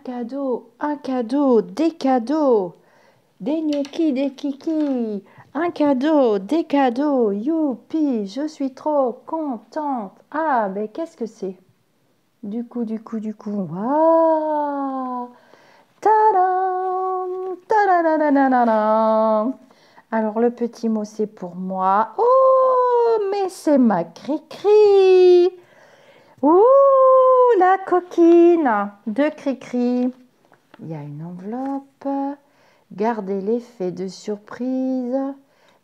des cadeaux, des gnocchis, des kikis, un cadeau, des cadeaux, youpi, je suis trop contente. Ah, ben qu'est-ce que c'est? Waouh! Tadam! Tadadadadadadam! Alors, le petit mot, c'est pour moi. Oh, mais c'est ma cri-cri! Ouh, la coquine de cri-cri. Il y a une enveloppe. Gardez l'effet de surprise.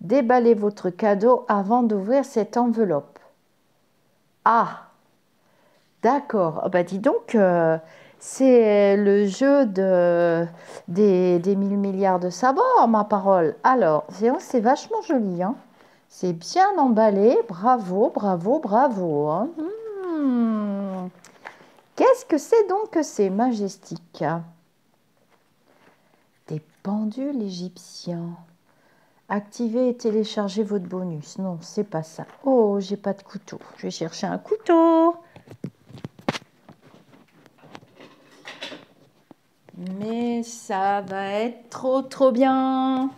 Déballez votre cadeau avant d'ouvrir cette enveloppe. Ah, d'accord. Oh, bah dis donc, c'est le jeu des 1000 milliards de sabords, ma parole. Alors, c'est vachement joli, hein. C'est bien emballé. Bravo, bravo, bravo, hein. Qu'est-ce que c'est donc que c'est majestique? Des pendules égyptiens. Activez et téléchargez votre bonus. Non, c'est pas ça. Oh, j'ai pas de couteau. Je vais chercher un couteau. Mais ça va être trop bien.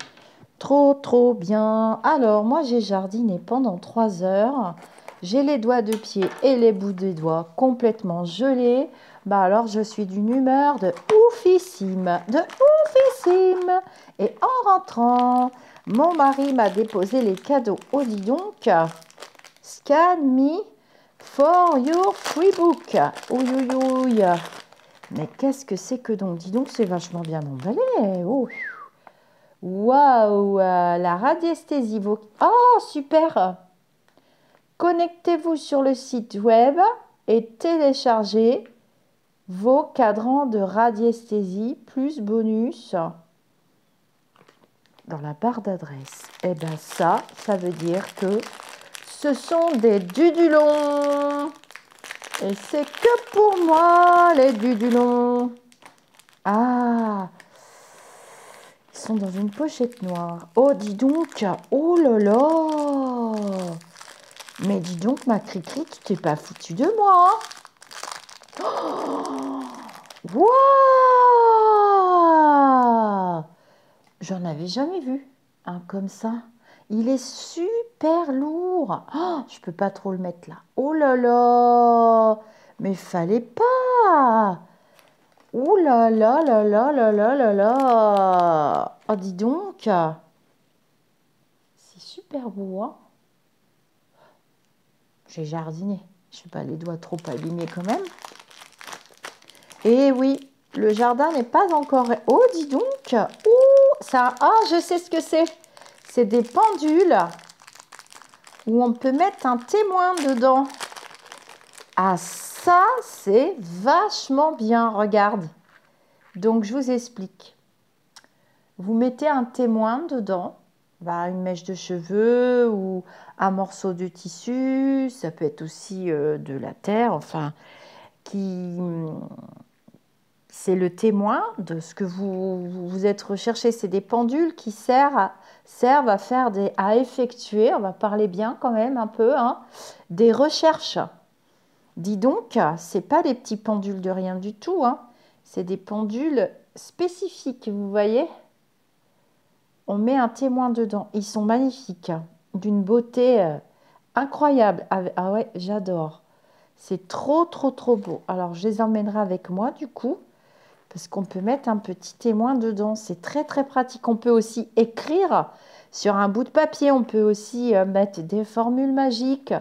Trop bien. Alors, moi, j'ai jardiné pendant 3 heures. J'ai les doigts de pied et les bouts des doigts complètement gelés. Bah alors, je suis d'une humeur de oufissime. De oufissime. Et en rentrant, mon mari m'a déposé les cadeaux. Oh, dis donc. Scan me for your free book. Ouïe, ouïe, ouïe. Mais qu'est-ce que c'est que donc? Dis donc, c'est vachement bien emballé. Oh. Waouh, la radiesthésie vocale. Oh, super! Connectez-vous sur le site web et téléchargez vos cadrans de radiesthésie plus bonus dans la barre d'adresse. Et bien ça veut dire que ce sont des dudulons. Et c'est que pour moi, les dudulons. Ah! Ils sont dans une pochette noire. Oh, dis donc. Oh là là. Mais dis donc, ma Cricri, tu t'es pas foutu de moi. Oh, waouh. J'en avais jamais vu un comme ça. Il est super lourd. Oh, je peux pas trop le mettre là. Oh là là. Mais fallait pas. Ouh là là là là là là là là. Oh, dis donc. C'est super beau, hein. J'ai jardiné. Je n'ai pas les doigts trop abîmés quand même. Et oui, le jardin n'est pas encore... Oh, dis donc. Ouh, ça... Ah, je sais ce que c'est. C'est des pendules où on peut mettre un témoin dedans. Ah, ça, c'est vachement bien. Regarde. Donc, je vous explique. Vous mettez un témoin dedans, bah, une mèche de cheveux ou un morceau de tissu, ça peut être aussi de la terre, enfin, c'est le témoin de ce que vous êtes recherché. C'est des pendules qui servent à faire à effectuer, on va parler bien quand même un peu, hein, des recherches. Dis donc, c'est pas des petits pendules de rien du tout, hein, c'est des pendules spécifiques, vous voyez. On met un témoin dedans. Ils sont magnifiques, hein, d'une beauté incroyable. Ah ouais, j'adore. C'est trop beau. Alors, je les emmènerai avec moi, du coup, parce qu'on peut mettre un petit témoin dedans. C'est très pratique. On peut aussi écrire sur un bout de papier. On peut aussi mettre des formules magiques,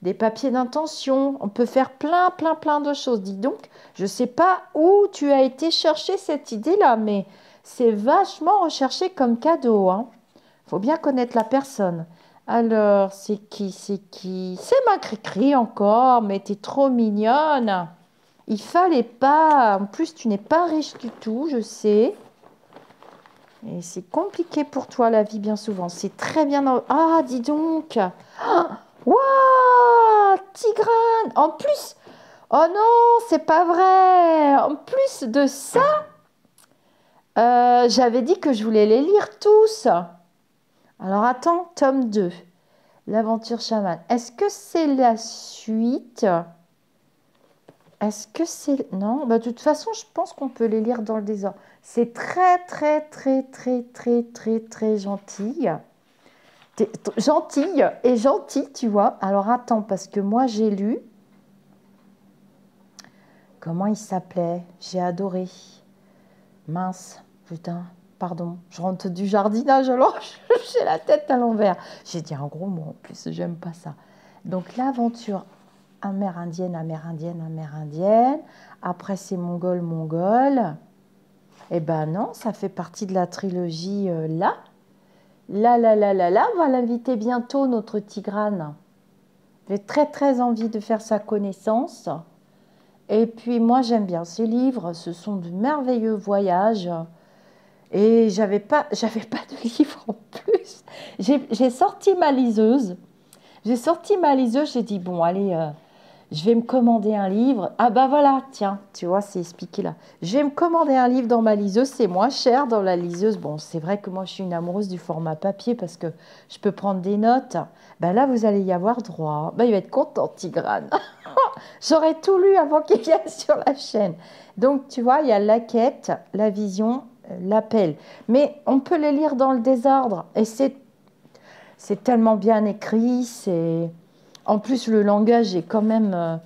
des papiers d'intention. On peut faire plein de choses. Dis donc, je ne sais pas où tu as été chercher cette idée-là, mais c'est vachement recherché comme cadeau, hein. Faut bien connaître la personne. Alors, c'est qui? C'est ma Cricri encore, mais t'es trop mignonne. Il fallait pas. En plus, tu n'es pas riche du tout, je sais. Et c'est compliqué pour toi la vie bien souvent. C'est très bien. Ah, dis donc. Ah, waouh, Tigrane. En plus. Oh non, c'est pas vrai. En plus de ça, j'avais dit que je voulais les lire tous. Alors attends, tome 2, l'aventure chamane. Est-ce que c'est la suite? Est-ce que c'est... Non, bah, de toute façon, je pense qu'on peut les lire dans le désordre. C'est très, très, très, très, très, très, très gentil. Gentille et gentil, tu vois. Alors attends, parce que moi j'ai lu. Comment il s'appelait? J'ai adoré. Mince, putain, pardon. Je rentre du jardinage alors j'ai la tête à l'envers. J'ai dit un gros mot en plus, j'aime pas ça. Donc l'aventure amérindienne, amérindienne, amérindienne. Après c'est mongol, mongol. Eh ben non, ça fait partie de la trilogie là. Là, là, là, là, là. On va l'inviter bientôt, notre Tigrane. J'ai très très envie de faire sa connaissance. Et puis moi j'aime bien ces livres, ce sont de merveilleux voyages. Et j'avais pas de livre en plus. J'ai sorti ma liseuse. J'ai sorti ma liseuse, j'ai dit bon allez, je vais me commander un livre. Ah bah voilà, tiens, tu vois, c'est expliqué là. Je vais me commander un livre dans ma liseuse, c'est moins cher dans la liseuse. Bon, c'est vrai que moi je suis une amoureuse du format papier parce que je peux prendre des notes. Ben là, vous allez y avoir droit. Ben, il va être content, Tigrane. J'aurais tout lu avant qu'il vienne sur la chaîne. Donc, tu vois, il y a la quête, la vision, l'appel. Mais on peut les lire dans le désordre. Et c'est tellement bien écrit. En plus, le langage est quand même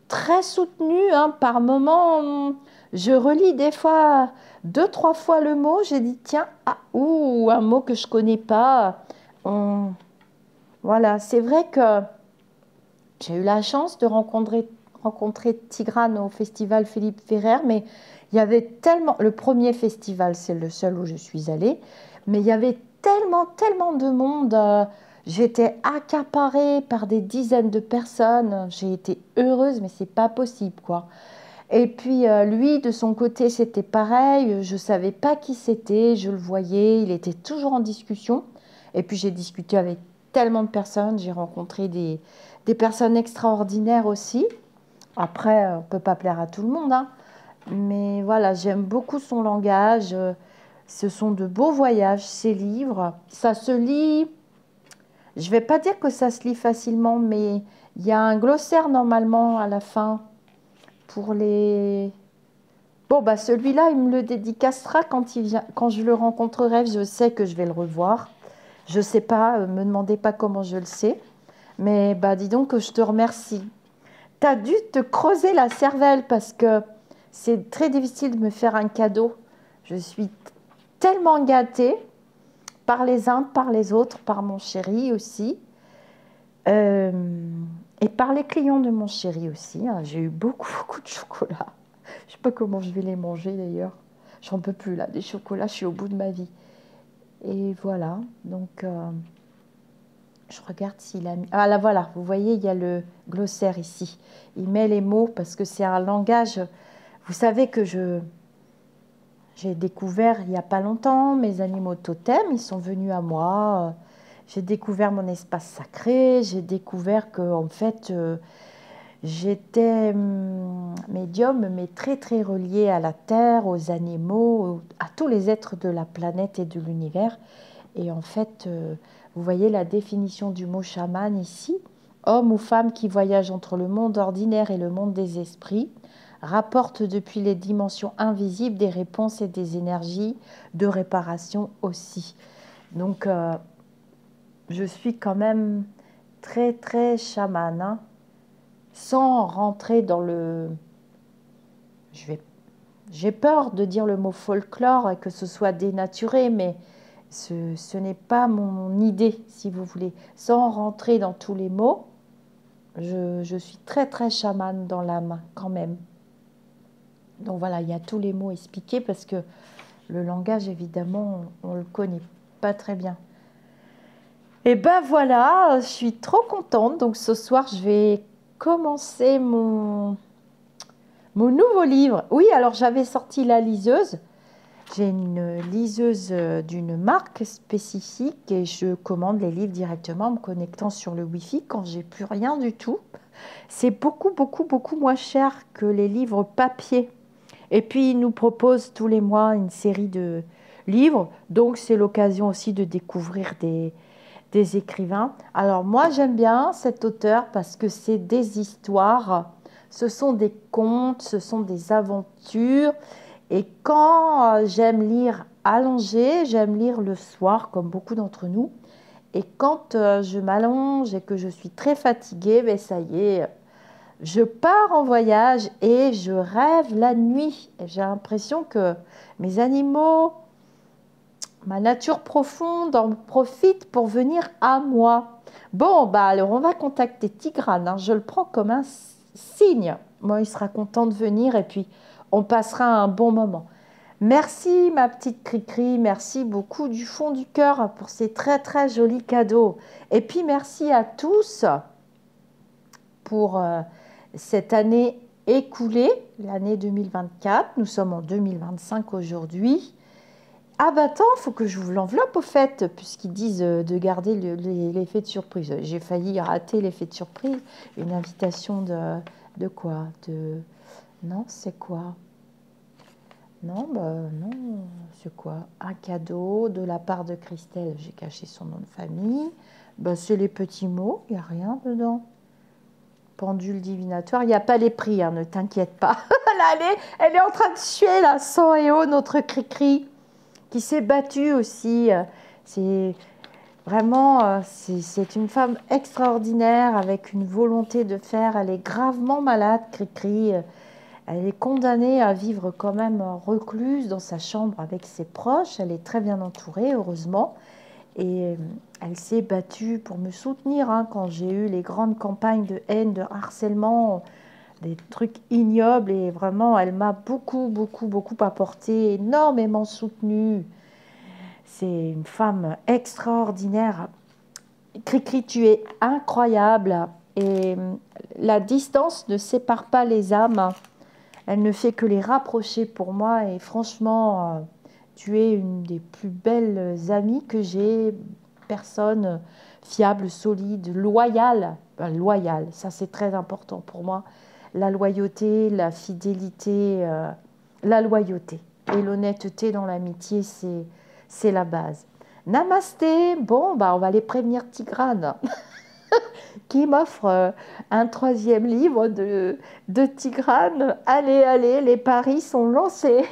très soutenu. Hein. Par moment, je relis des fois 2, 3 fois le mot. J'ai dit, tiens, ah, ouh, un mot que je connais pas. Voilà, c'est vrai que j'ai eu la chance de rencontrer Tigrane au festival Philippe Ferrer, mais il y avait tellement... Le premier festival, c'est le seul où je suis allée, mais il y avait tellement, tellement de monde. J'étais accaparée par des dizaines de personnes. J'ai été heureuse, mais c'est pas possible, quoi. Et puis lui, de son côté, c'était pareil. Je savais pas qui c'était, je le voyais, il était toujours en discussion. Et puis j'ai discuté avec tellement de personnes, j'ai rencontré des personnes extraordinaires aussi. Après, on ne peut pas plaire à tout le monde, hein. Mais voilà, j'aime beaucoup son langage. Ce sont de beaux voyages, ces livres. Ça se lit, je ne vais pas dire que ça se lit facilement, mais il y a un glossaire normalement à la fin pour les... Bon, bah celui-là, il me le dédicacera quand il vient, quand je le rencontrerai. Je sais que je vais le revoir. Je ne sais pas, me demandez pas comment je le sais. Mais bah dis donc que je te remercie. Tu as dû te creuser la cervelle parce que c'est très difficile de me faire un cadeau. Je suis tellement gâtée par les uns, par les autres, par mon chéri aussi. Euh, et par les clients de mon chéri aussi. Hein. J'ai eu beaucoup, beaucoup de chocolat. Je ne sais pas comment je vais les manger d'ailleurs. J'en peux plus là, des chocolats, je suis au bout de ma vie. Et voilà, donc je regarde s'il a mis... Ah là voilà, vous voyez, il y a le glossaire ici. Il met les mots parce que c'est un langage... Vous savez que j'ai découvert il n'y a pas longtemps mes animaux totems, ils sont venus à moi. J'ai découvert mon espace sacré, j'ai découvert que en fait j'étais médium, mais très très reliée à la terre, aux animaux, à tous les êtres de la planète et de l'univers. Et en fait, vous voyez la définition du mot chaman ici. Homme ou femme qui voyage entre le monde ordinaire et le monde des esprits, rapporte depuis les dimensions invisibles des réponses et des énergies de réparation aussi. Donc, je suis quand même très très chamane, hein, sans rentrer dans le... J'ai peur de dire le mot folklore et que ce soit dénaturé, mais ce n'est pas mon idée, si vous voulez. Sans rentrer dans tous les mots, je suis très très chamane dans l'âme quand même. Donc voilà, il y a tous les mots expliqués parce que le langage, évidemment, on ne le connaît pas très bien. Et ben voilà, je suis trop contente. Donc ce soir, je vais commencer mon nouveau livre. Oui, alors j'avais sorti la liseuse. J'ai une liseuse d'une marque spécifique et je commande les livres directement en me connectant sur le Wi-Fi quand j'ai plus rien du tout. C'est beaucoup, beaucoup, beaucoup moins cher que les livres papier. Et puis, ils nous proposent tous les mois une série de livres. Donc, c'est l'occasion aussi de découvrir des écrivains. Alors, moi, j'aime bien cet auteur parce que c'est des histoires Ce sont des contes, ce sont des aventures. Et quand j'aime lire allongé, j'aime lire le soir, comme beaucoup d'entre nous. Et quand je m'allonge et que je suis très fatiguée, ben ça y est, je pars en voyage et je rêve la nuit. J'ai l'impression que mes animaux, ma nature profonde en profite pour venir à moi. Bon, bah alors on va contacter Tigrane, hein. Je le prends comme un signe. Moi, il sera content de venir et puis on passera un bon moment. Merci ma petite Cricri, merci beaucoup du fond du cœur pour ces très très jolis cadeaux. Et puis merci à tous pour cette année écoulée, l'année 2024. Nous sommes en 2025 aujourd'hui. Ah bah attends, il faut que j'ouvre l'enveloppe au fait, puisqu'ils disent de garder l'effet de surprise. J'ai failli rater l'effet de surprise. Une invitation de quoi? Non, c'est quoi? Non, bah non, c'est quoi? Un cadeau de la part de Christelle, j'ai caché son nom de famille. Bah, c'est les petits mots, il n'y a rien dedans. Pendule divinatoire, il n'y a pas les prix, hein, ne t'inquiète pas. Là, elle est en train de suer, là, sang et eau, notre Cricri, qui s'est battue aussi. C'est vraiment, c'est une femme extraordinaire, avec une volonté de faire. Elle est gravement malade, Cricri. Elle est condamnée à vivre quand même recluse dans sa chambre avec ses proches. Elle est très bien entourée, heureusement. Et elle s'est battue pour me soutenir hein, quand j'ai eu les grandes campagnes de haine, de harcèlement, des trucs ignobles. Et vraiment, elle m'a beaucoup, beaucoup, beaucoup apporté, énormément soutenue. C'est une femme extraordinaire. Cricri, tu es incroyable. Et la distance ne sépare pas les âmes. Elle ne fait que les rapprocher pour moi. Et franchement, tu es une des plus belles amies que j'ai. Personne fiable, solide, loyale. Loyale, ça c'est très important pour moi. La loyauté, la fidélité, la loyauté. Et l'honnêteté dans l'amitié, c'est la base. Namasté. Bon, bah, on va aller prévenir Tigrane. Qui m'offre un troisième livre de Tigrane. Allez, allez, les paris sont lancés.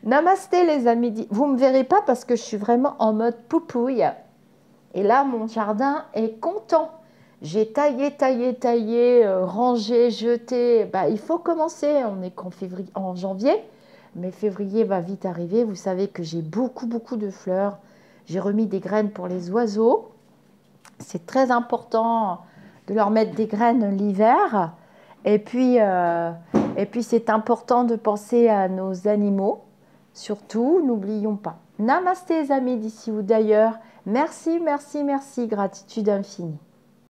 Namasté les amis. Vous ne me verrez pas parce que je suis vraiment en mode poupouille. Et là, mon jardin est content. J'ai taillé, taillé, taillé, rangé, jeté. Bah, il faut commencer. On est en janvier, mais février va vite arriver. Vous savez que j'ai beaucoup, beaucoup de fleurs. J'ai remis des graines pour les oiseaux. C'est très important de leur mettre des graines l'hiver. Et puis c'est important de penser à nos animaux. Surtout, n'oublions pas. Namasté, les amis d'ici ou d'ailleurs. Merci, merci, merci. Gratitude infinie.